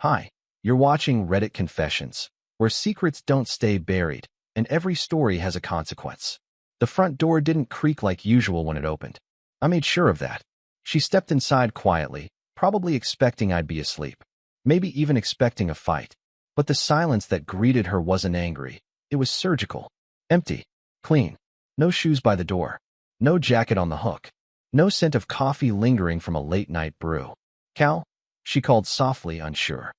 Hi, you're watching Reddit Confessions, where secrets don't stay buried, and every story has a consequence. The front door didn't creak like usual when it opened. I made sure of that. She stepped inside quietly, probably expecting I'd be asleep, maybe even expecting a fight. But the silence that greeted her wasn't angry. It was surgical. Empty. Clean. No shoes by the door. No jacket on the hook. No scent of coffee lingering from a late-night brew. "Cal?" she called softly, unsure.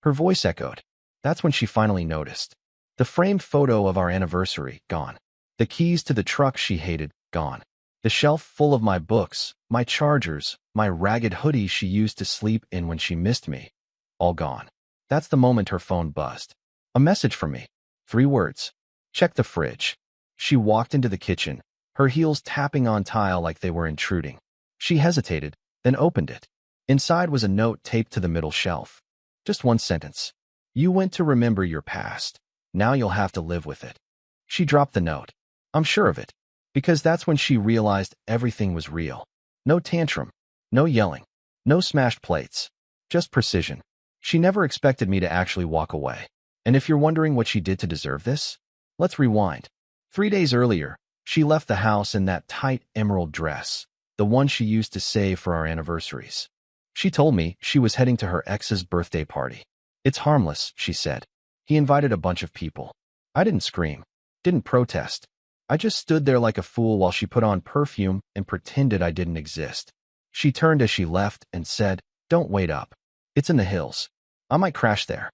Her voice echoed. That's when she finally noticed. The framed photo of our anniversary, gone. The keys to the truck she hated, gone. The shelf full of my books, my chargers, my ragged hoodie she used to sleep in when she missed me. All gone. That's the moment her phone buzzed. A message from me. 3 words. "Check the fridge." She walked into the kitchen, her heels tapping on tile like they were intruding. She hesitated, then opened it. Inside was a note taped to the middle shelf. Just one sentence. "You went to remember your past. Now you'll have to live with it." She dropped the note. I'm sure of it. Because that's when she realized everything was real. No tantrum. No yelling. No smashed plates. Just precision. She never expected me to actually walk away. And if you're wondering what she did to deserve this, let's rewind. 3 days earlier, she left the house in that tight emerald dress, the one she used to save for our anniversaries. She told me she was heading to her ex's birthday party. "It's harmless," she said. "He invited a bunch of people." I didn't scream, didn't protest. I just stood there like a fool while she put on perfume and pretended I didn't exist. She turned as she left and said, "Don't wait up. It's in the hills. I might crash there."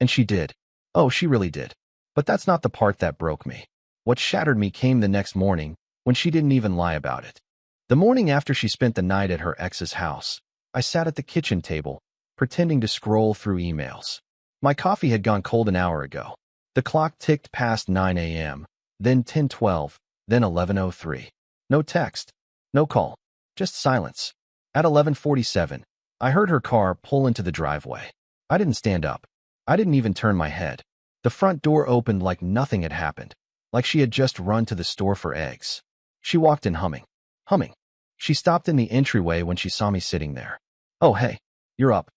And she did. Oh, she really did. But that's not the part that broke me. What shattered me came the next morning, when she didn't even lie about it. The morning after she spent the night at her ex's house, I sat at the kitchen table, pretending to scroll through emails. My coffee had gone cold an hour ago. The clock ticked past 9 a.m., then 10:12, then 11:03. No text, no call, just silence. At 11:47, I heard her car pull into the driveway. I didn't stand up. I didn't even turn my head. The front door opened like nothing had happened, like she had just run to the store for eggs. She walked in humming. Humming. She stopped in the entryway when she saw me sitting there. "Oh, hey, you're up."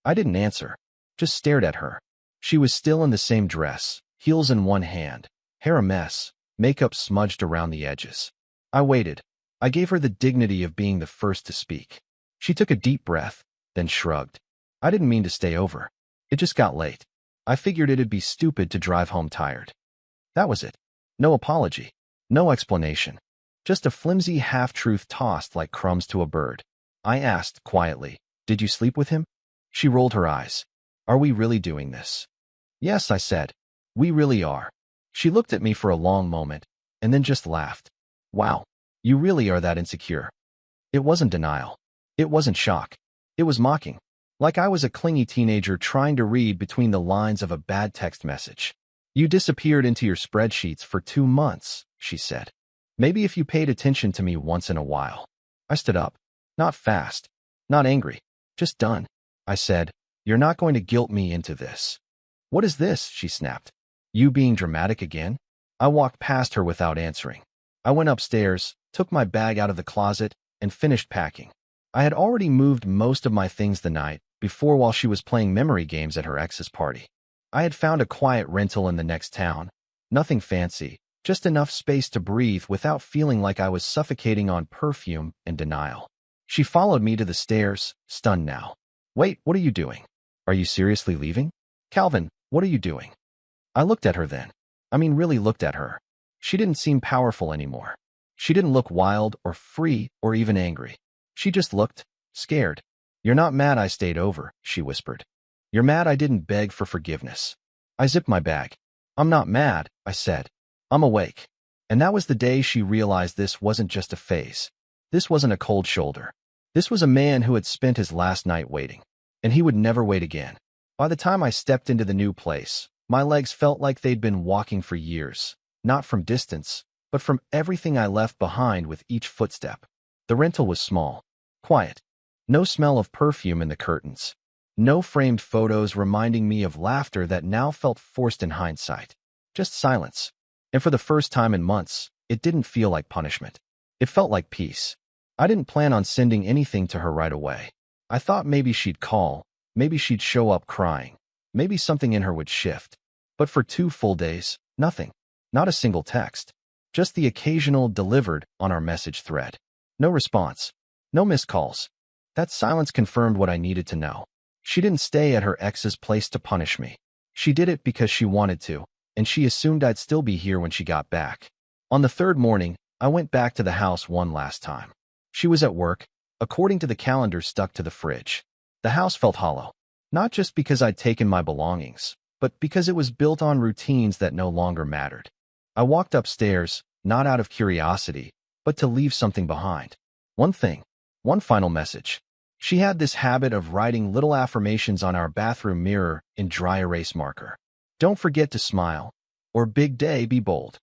I didn't answer, just stared at her. She was still in the same dress, heels in one hand, hair a mess, makeup smudged around the edges. I waited. I gave her the dignity of being the first to speak. She took a deep breath, then shrugged. "I didn't mean to stay over. It just got late. I figured it'd be stupid to drive home tired." That was it. No apology. No explanation. Just a flimsy half-truth tossed like crumbs to a bird. I asked, quietly, "Did you sleep with him?" She rolled her eyes. "Are we really doing this?" "Yes," I said. "We really are." She looked at me for a long moment, and then just laughed. "Wow, you really are that insecure." It wasn't denial. It wasn't shock. It was mocking. Like I was a clingy teenager trying to read between the lines of a bad text message. "You disappeared into your spreadsheets for 2 months," she said. "Maybe if you paid attention to me once in a while." I stood up. Not fast. Not angry. Just done. I said, "You're not going to guilt me into this." "What is this?" she snapped. "You being dramatic again?" I walked past her without answering. I went upstairs, took my bag out of the closet, and finished packing. I had already moved most of my things the night before while she was playing memory games at her ex's party. I had found a quiet rental in the next town. Nothing fancy, just enough space to breathe without feeling like I was suffocating on perfume and denial. She followed me to the stairs, stunned now. "Wait, what are you doing? Are you seriously leaving?" "Calvin, what are you doing?" I looked at her then. I mean, really looked at her. She didn't seem powerful anymore. She didn't look wild or free or even angry. She just looked scared. "You're not mad I stayed over," she whispered. "You're mad I didn't beg for forgiveness." I zipped my bag. "I'm not mad," I said. "I'm awake." And that was the day she realized this wasn't just a phase. This wasn't a cold shoulder. This was a man who had spent his last night waiting. And he would never wait again. By the time I stepped into the new place, my legs felt like they'd been walking for years, not from distance, but from everything I left behind with each footstep. The rental was small, quiet. No smell of perfume in the curtains. No framed photos reminding me of laughter that now felt forced in hindsight. Just silence. And for the first time in months, it didn't feel like punishment. It felt like peace. I didn't plan on sending anything to her right away. I thought maybe she'd call, Maybe she'd show up crying. Maybe something in her would shift. But for 2 full days, nothing. Not a single text. Just the occasional delivered on our message thread. No response. No missed calls. That silence confirmed what I needed to know. She didn't stay at her ex's place to punish me. She did it because she wanted to, and she assumed I'd still be here when she got back. On the 3rd morning, I went back to the house one last time. She was at work, according to the calendar stuck to the fridge. The house felt hollow. Not just because I'd taken my belongings, but because it was built on routines that no longer mattered. I walked upstairs, not out of curiosity, but to leave something behind. One thing. One final message. She had this habit of writing little affirmations on our bathroom mirror in dry erase marker. Don't forget to smile. Or big day, be bold.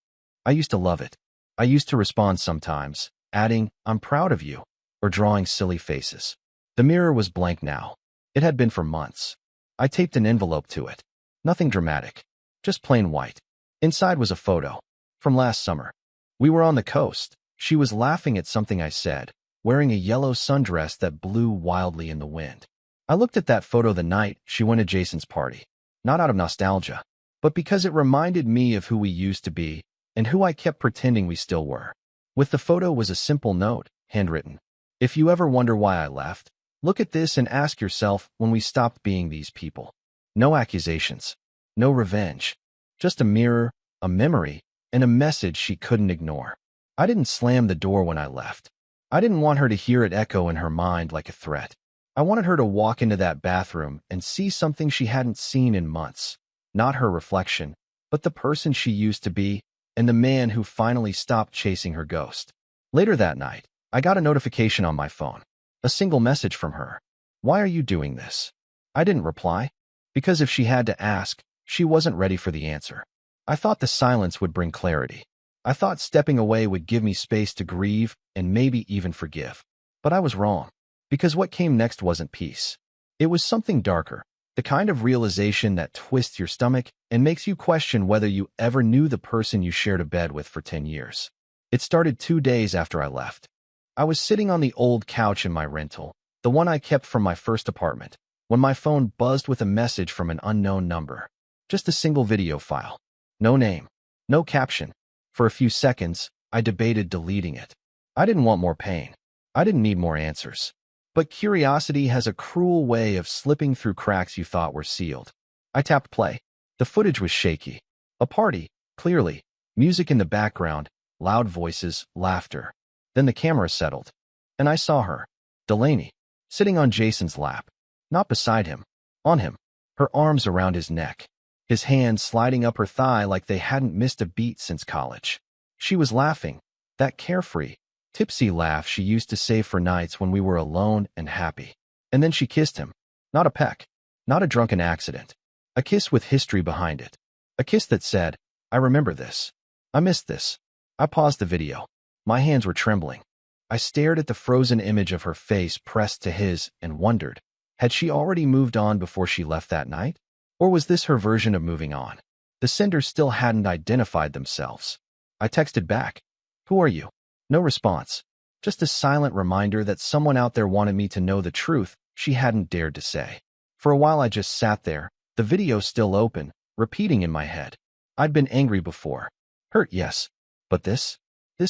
I used to love it. I used to respond sometimes, adding, I'm proud of you, or drawing silly faces. The mirror was blank now. It had been for months. I taped an envelope to it. Nothing dramatic. Just plain white. Inside was a photo. From last summer. We were on the coast. She was laughing at something I said, wearing a yellow sundress that blew wildly in the wind. I looked at that photo the night she went to Jason's party. Not out of nostalgia, but because it reminded me of who we used to be and who I kept pretending we still were. With the photo was a simple note, handwritten. If you ever wonder why I left, look at this and ask yourself when we stopped being these people. No accusations. No revenge. Just a mirror, a memory, and a message she couldn't ignore. I didn't slam the door when I left. I didn't want her to hear it echo in her mind like a threat. I wanted her to walk into that bathroom and see something she hadn't seen in months. Not her reflection, but the person she used to be, and the man who finally stopped chasing her ghost. Later that night, I got a notification on my phone. A single message from her. Why are you doing this? I didn't reply. Because if she had to ask, she wasn't ready for the answer. I thought the silence would bring clarity. I thought stepping away would give me space to grieve and maybe even forgive. But I was wrong. Because what came next wasn't peace. It was something darker. The kind of realization that twists your stomach and makes you question whether you ever knew the person you shared a bed with for 10 years. It started 2 days after I left. I was sitting on the old couch in my rental, the one I kept from my first apartment, when my phone buzzed with a message from an unknown number. Just a single video file. No name. No caption. For a few seconds, I debated deleting it. I didn't want more pain. I didn't need more answers. But curiosity has a cruel way of slipping through cracks you thought were sealed. I tapped play. The footage was shaky. A party, clearly. Music in the background, loud voices, laughter. Then the camera settled. And I saw her, Delaney, sitting on Jason's lap. Not beside him. On him. Her arms around his neck. His hands sliding up her thigh like they hadn't missed a beat since college. She was laughing. That carefree, tipsy laugh she used to save for nights when we were alone and happy. And then she kissed him. Not a peck. Not a drunken accident. A kiss with history behind it. A kiss that said, I remember this. I missed this. I paused the video. My hands were trembling. I stared at the frozen image of her face pressed to his and wondered, had she already moved on before she left that night? Or was this her version of moving on? The senders still hadn't identified themselves. I texted back. Who are you? No response. Just a silent reminder that someone out there wanted me to know the truth she hadn't dared to say. For a while I just sat there, the video still open, repeating in my head. I'd been angry before. Hurt, yes. But this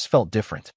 felt different.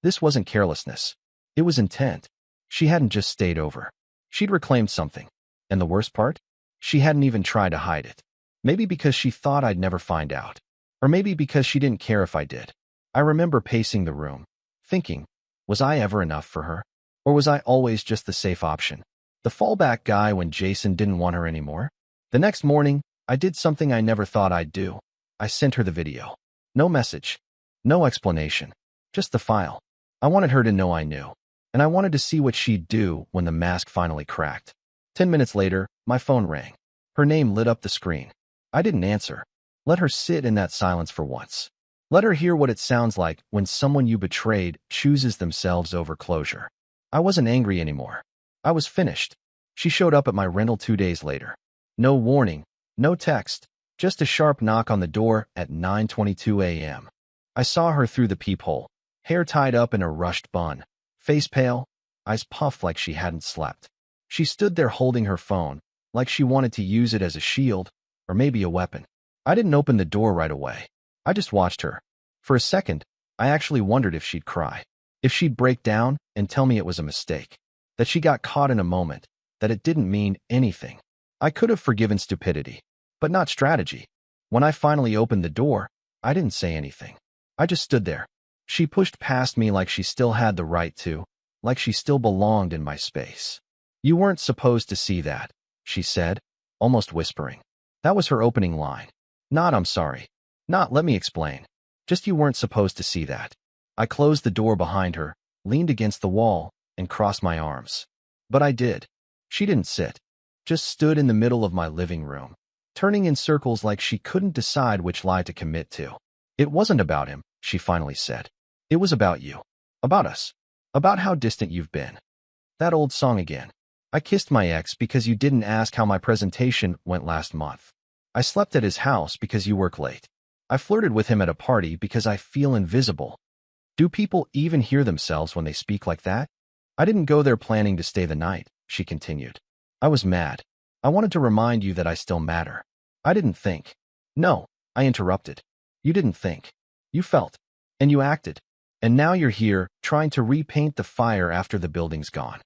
This wasn't carelessness. It was intent. She hadn't just stayed over. She'd reclaimed something. And the worst part? She hadn't even tried to hide it. Maybe because she thought I'd never find out. Or maybe because she didn't care if I did. I remember pacing the room, thinking, was I ever enough for her? Or was I always just the safe option? The fallback guy when Jason didn't want her anymore? The next morning, I did something I never thought I'd do. I sent her the video. No message. No explanation. Just the file. I wanted her to know I knew. And I wanted to see what she'd do when the mask finally cracked. 10 minutes later, my phone rang. Her name lit up the screen. I didn't answer. Let her sit in that silence for once. Let her hear what it sounds like when someone you betrayed chooses themselves over closure. I wasn't angry anymore. I was finished. She showed up at my rental 2 days later. No warning, no text, just a sharp knock on the door at 9:22 a.m. I saw her through the peephole, hair tied up in a rushed bun, face pale, eyes puffed like she hadn't slept. She stood there holding her phone, like she wanted to use it as a shield, or maybe a weapon. I didn't open the door right away. I just watched her. For a second, I actually wondered if she'd cry, if she'd break down and tell me it was a mistake, that she got caught in a moment, that it didn't mean anything. I could have forgiven stupidity, but not strategy. When I finally opened the door, I didn't say anything. I just stood there. She pushed past me like she still had the right to, like she still belonged in my space. "You weren't supposed to see that," she said, almost whispering. That was her opening line. Not "I'm sorry." Not "let me explain." Just "you weren't supposed to see that." I closed the door behind her, leaned against the wall, and crossed my arms. But I did. She didn't sit. Just stood in the middle of my living room, turning in circles like she couldn't decide which lie to commit to. "It wasn't about him," she finally said. "It was about you. About us. About how distant you've been." That old song again. I kissed my ex because you didn't ask how my presentation went last month. I slept at his house because you work late. I flirted with him at a party because I feel invisible. Do people even hear themselves when they speak like that? "I didn't go there planning to stay the night," she continued. I was mad. I wanted to remind you that I still matter. I didn't think. "No," I interrupted. "You didn't think. You felt. And you acted. And now you're here, trying to repaint the fire after the building's gone."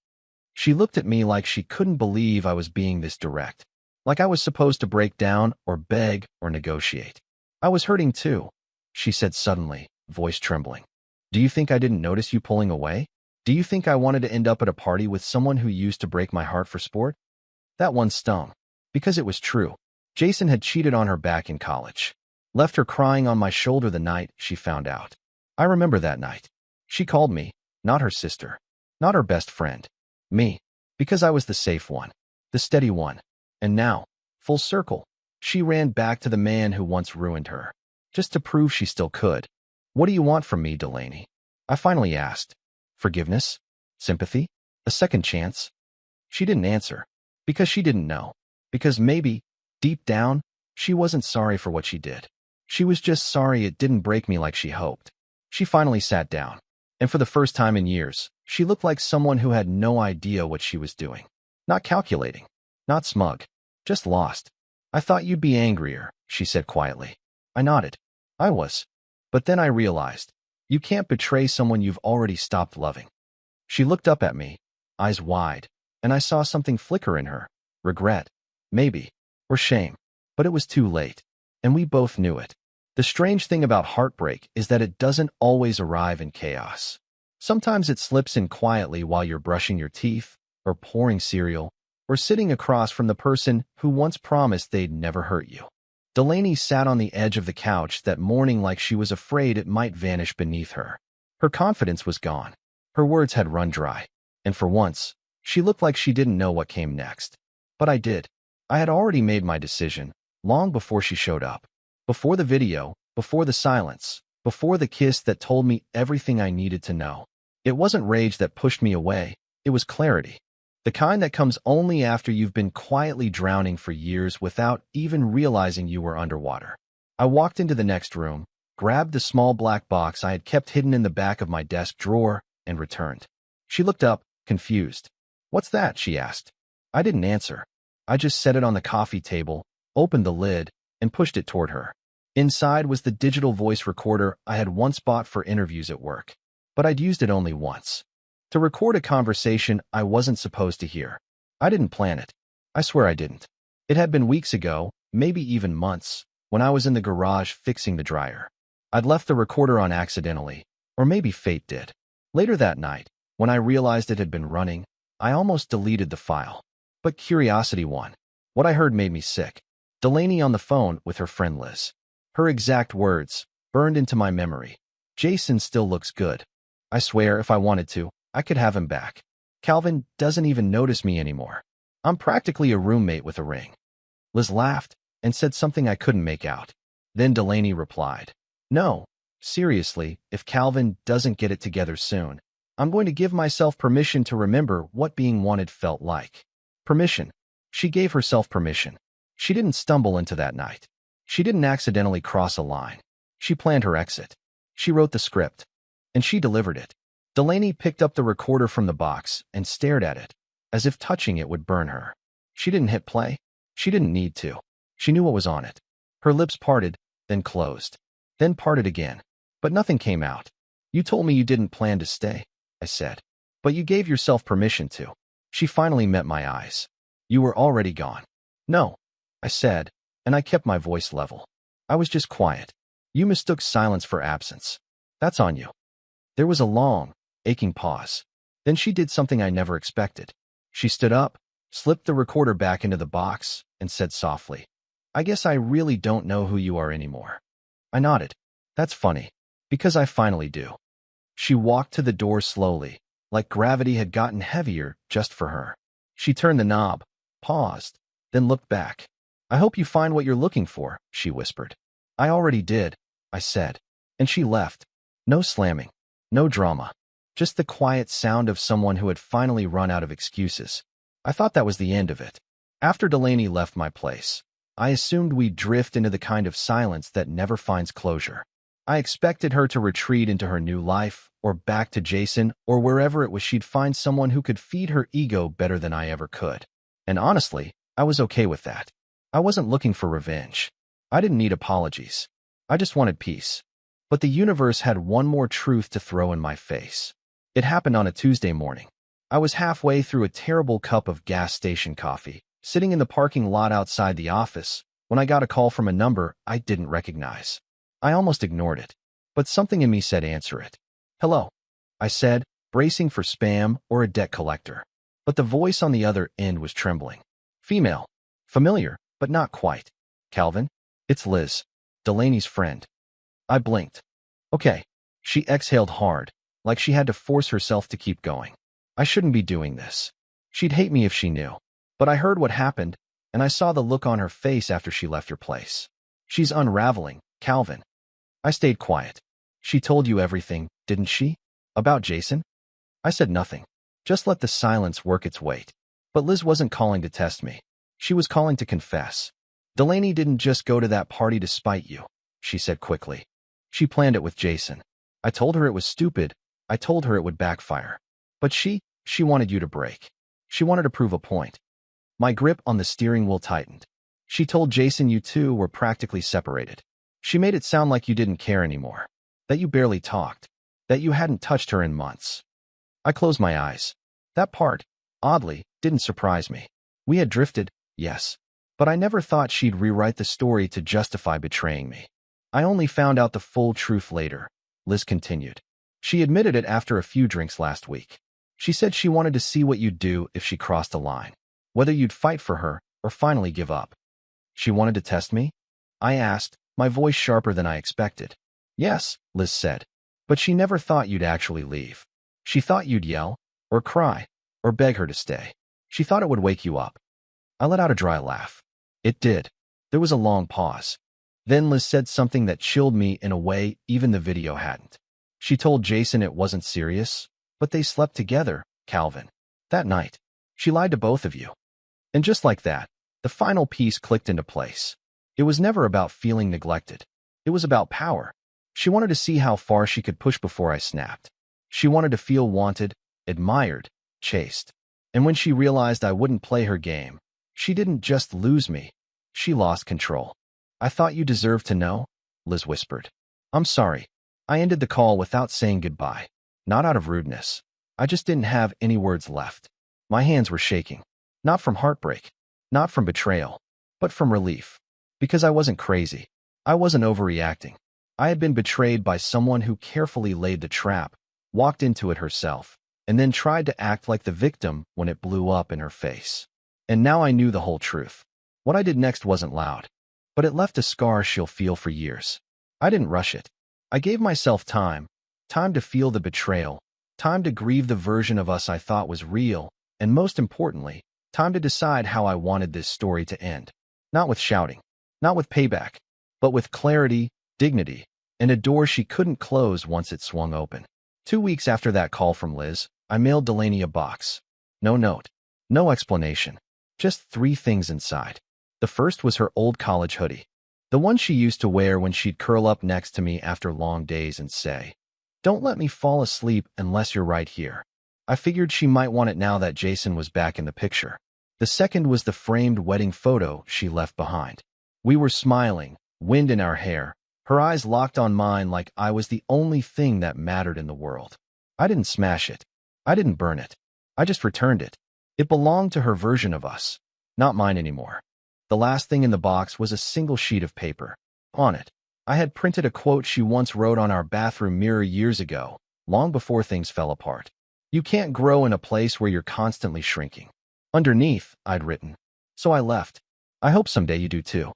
She looked at me like she couldn't believe I was being this direct, like I was supposed to break down or beg or negotiate. "I was hurting too," she said suddenly, voice trembling. "Do you think I didn't notice you pulling away? Do you think I wanted to end up at a party with someone who used to break my heart for sport?" That one stung, because it was true. Jason had cheated on her back in college, left her crying on my shoulder the night she found out. I remember that night. She called me, not her sister, not her best friend. Me. Because I was the safe one, the steady one. And now, full circle, she ran back to the man who once ruined her, just to prove she still could. "What do you want from me, Delaney?" I finally asked. Forgiveness? Sympathy? A second chance? She didn't answer. Because she didn't know. Because maybe, deep down, she wasn't sorry for what she did. She was just sorry it didn't break me like she hoped. She finally sat down. And for the first time in years, she looked like someone who had no idea what she was doing. Not calculating. Not smug. Just lost. "I thought you'd be angrier," she said quietly. I nodded. I was. But then I realized, you can't betray someone you've already stopped loving. She looked up at me, eyes wide, and I saw something flicker in her. Regret. Maybe. Or shame. But it was too late. And we both knew it. The strange thing about heartbreak is that it doesn't always arrive in chaos. Sometimes it slips in quietly while you're brushing your teeth, or pouring cereal, or sitting across from the person who once promised they'd never hurt you. Delaney sat on the edge of the couch that morning like she was afraid it might vanish beneath her. Her confidence was gone. Her words had run dry. And for once, she looked like she didn't know what came next. But I did. I had already made my decision, long before she showed up. Before the video, before the silence, before the kiss that told me everything I needed to know. It wasn't rage that pushed me away, it was clarity. The kind that comes only after you've been quietly drowning for years without even realizing you were underwater. I walked into the next room, grabbed the small black box I had kept hidden in the back of my desk drawer, and returned. She looked up, confused. "What's that?" she asked. I didn't answer. I just set it on the coffee table, opened the lid, and pushed it toward her. Inside was the digital voice recorder I had once bought for interviews at work. But I'd used it only once. To record a conversation I wasn't supposed to hear. I didn't plan it. I swear I didn't. It had been weeks ago, maybe even months, when I was in the garage fixing the dryer. I'd left the recorder on accidentally, or maybe fate did. Later that night, when I realized it had been running, I almost deleted the file. But curiosity won. What I heard made me sick. Delaney on the phone with her friend Liz. Her exact words, burned into my memory. "Jason still looks good. I swear if I wanted to, I could have him back. Calvin doesn't even notice me anymore. I'm practically a roommate with a ring." Liz laughed and said something I couldn't make out. Then Delaney replied, "No, seriously, if Calvin doesn't get it together soon, I'm going to give myself permission to remember what being wanted felt like." Permission. She gave herself permission. She didn't stumble into that night. She didn't accidentally cross a line. She planned her exit. She wrote the script. And she delivered it. Delaney picked up the recorder from the box and stared at it, as if touching it would burn her. She didn't hit play. She didn't need to. She knew what was on it. Her lips parted, then closed, then parted again. But nothing came out. You told me you didn't plan to stay, I said. But you gave yourself permission to. She finally met my eyes. You were already gone. No, I said, and I kept my voice level. I was just quiet. You mistook silence for absence. That's on you. There was a long, aching pause. Then she did something I never expected. She stood up, slipped the recorder back into the box, and said softly, I guess I really don't know who you are anymore. I nodded. That's funny, because I finally do. She walked to the door slowly, like gravity had gotten heavier just for her. She turned the knob, paused, then looked back. I hope you find what you're looking for, she whispered. I already did, I said. And she left. No slamming, no drama, just the quiet sound of someone who had finally run out of excuses. I thought that was the end of it. After Delaney left my place, I assumed we'd drift into the kind of silence that never finds closure. I expected her to retreat into her new life, or back to Jason, or wherever it was she'd find someone who could feed her ego better than I ever could. And honestly, I was okay with that. I wasn't looking for revenge. I didn't need apologies. I just wanted peace. But the universe had one more truth to throw in my face. It happened on a Tuesday morning. I was halfway through a terrible cup of gas station coffee, sitting in the parking lot outside the office, when I got a call from a number I didn't recognize. I almost ignored it, but something in me said answer it. Hello, I said, bracing for spam or a debt collector. But the voice on the other end was trembling. Female. Familiar, but not quite. Calvin? It's Liz, Delaney's friend. I blinked. Okay. She exhaled hard, like she had to force herself to keep going. I shouldn't be doing this. She'd hate me if she knew. But I heard what happened, and I saw the look on her face after she left her place. She's unraveling, Calvin. I stayed quiet. She told you everything, didn't she? About Jason? I said nothing. Just let the silence work its weight. But Liz wasn't calling to test me. She was calling to confess. Delaney didn't just go to that party to spite you, she said quickly. She planned it with Jason. I told her it was stupid. I told her it would backfire. But she wanted you to break. She wanted to prove a point. My grip on the steering wheel tightened. She told Jason you two were practically separated. She made it sound like you didn't care anymore, that you barely talked, that you hadn't touched her in months. I closed my eyes. That part, oddly, didn't surprise me. We had drifted, yes, but I never thought she'd rewrite the story to justify betraying me. I only found out the full truth later, Liz continued. She admitted it after a few drinks last week. She said she wanted to see what you'd do if she crossed a line, whether you'd fight for her or finally give up. She wanted to test me? I asked, my voice sharper than I expected. Yes, Liz said, but she never thought you'd actually leave. She thought you'd yell, or cry, or beg her to stay. She thought it would wake you up. I let out a dry laugh. It did. There was a long pause. Then Liz said something that chilled me in a way even the video hadn't. She told Jason it wasn't serious, but they slept together, Calvin. That night. She lied to both of you. And just like that, the final piece clicked into place. It was never about feeling neglected. It was about power. She wanted to see how far she could push before I snapped. She wanted to feel wanted, admired, chased. And when she realized I wouldn't play her game, she didn't just lose me. She lost control. I thought you deserved to know, Liz whispered. I'm sorry. I ended the call without saying goodbye. Not out of rudeness. I just didn't have any words left. My hands were shaking. Not from heartbreak. Not from betrayal. But from relief. Because I wasn't crazy. I wasn't overreacting. I had been betrayed by someone who carefully laid the trap, walked into it herself, and then tried to act like the victim when it blew up in her face. And now I knew the whole truth. What I did next wasn't loud, but it left a scar she'll feel for years. I didn't rush it. I gave myself time to feel the betrayal, time to grieve the version of us I thought was real, and most importantly, time to decide how I wanted this story to end. Not with shouting, not with payback, but with clarity, dignity, and a door she couldn't close once it swung open. 2 weeks after that call from Liz, I mailed Delaney a box. No note, no explanation, just 3 things inside. The first was her old college hoodie, the one she used to wear when she'd curl up next to me after long days and say, "Don't let me fall asleep unless you're right here." I figured she might want it now that Jason was back in the picture. The second was the framed wedding photo she left behind. We were smiling, wind in our hair, her eyes locked on mine like I was the only thing that mattered in the world. I didn't smash it. I didn't burn it. I just returned it. It belonged to her version of us, not mine anymore. The last thing in the box was a single sheet of paper. On it, I had printed a quote she once wrote on our bathroom mirror years ago, long before things fell apart. You can't grow in a place where you're constantly shrinking. Underneath, I'd written, so I left. I hope someday you do too.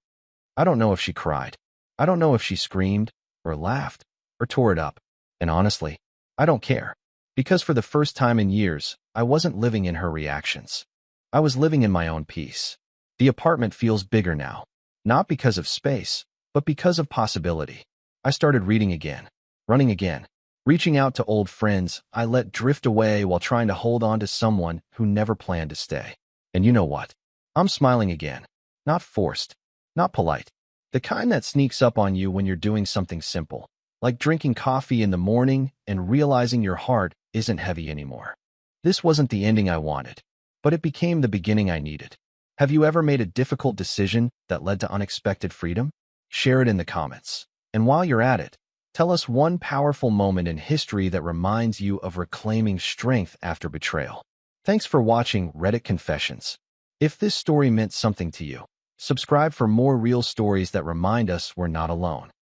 I don't know if she cried. I don't know if she screamed, or laughed, or tore it up. And honestly, I don't care. Because for the first time in years, I wasn't living in her reactions. I was living in my own peace. The apartment feels bigger now. Not because of space, but because of possibility. I started reading again, running again, reaching out to old friends I let drift away while trying to hold on to someone who never planned to stay. And you know what? I'm smiling again. Not forced, not polite. The kind that sneaks up on you when you're doing something simple, like drinking coffee in the morning and realizing your heart isn't heavy anymore. This wasn't the ending I wanted, but it became the beginning I needed. Have you ever made a difficult decision that led to unexpected freedom? Share it in the comments. And while you're at it, tell us one powerful moment in history that reminds you of reclaiming strength after betrayal. Thanks for watching Reddit Confessions. If this story meant something to you, subscribe for more real stories that remind us we're not alone.